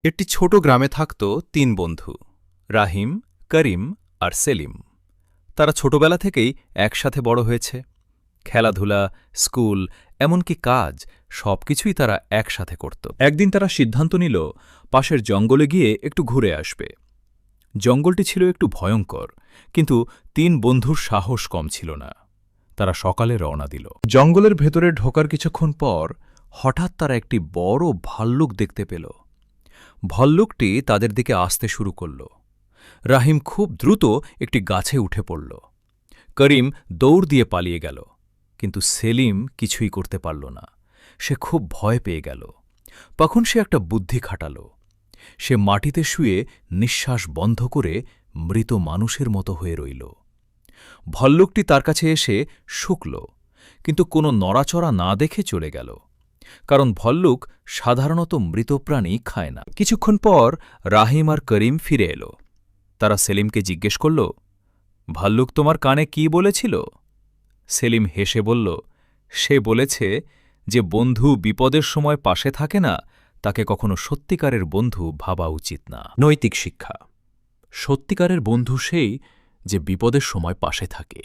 একটি ছোট গ্রামে থাকত তিন বন্ধু, রাহিম, করিম আর সেলিম। তারা ছোটবেলা থেকেই একসাথে বড় হয়েছে। খেলাধুলা, স্কুল, এমনকি কাজ, সবকিছুই তারা একসাথে করত। একদিন তারা সিদ্ধান্ত নিল পাশের জঙ্গলে গিয়ে একটু ঘুরে আসবে। জঙ্গলটি ছিল একটু ভয়ঙ্কর, কিন্তু তিন বন্ধুর সাহস কম ছিল না। তারা সকালে রওনা দিল। জঙ্গলের ভেতরে ঢোকার কিছুক্ষণ পর হঠাৎ তারা একটি বড় ভাল্লুক দেখতে পেল। ভল্লুকটি তাদের দিকে আসতে শুরু করল। রাহিম খুব দ্রুত একটি গাছে উঠে পড়ল। করিম দৌড় দিয়ে পালিয়ে গেল, কিন্তু সেলিম কিছুই করতে পারল না। সে খুব ভয় পেয়ে গেল। তখন সে একটা বুদ্ধি খাটাল। সে মাটিতে শুয়ে নিঃশ্বাস বন্ধ করে মৃত মানুষের মতো হয়ে রইল। ভল্লুকটি তার কাছে এসে শুকল, কিন্তু কোনো নড়াচড়া না দেখে চলে গেল, কারণ ভল্লুক সাধারণত মৃত প্রাণী খায় না। কিছুক্ষণ পর রাহিম আর করিম ফিরে এল। তারা সেলিমকে জিজ্ঞেস করল, ভাল্লুক তোমার কানে কি বলেছিল? সেলিম হেসে বলল, সে বলেছে যে বন্ধু বিপদের সময় পাশে থাকে না, তাকে কখনো সত্যিকারের বন্ধু ভাবা উচিত না। নৈতিক শিক্ষা: সত্যিকারের বন্ধু সেই যে বিপদের সময় পাশে থাকে।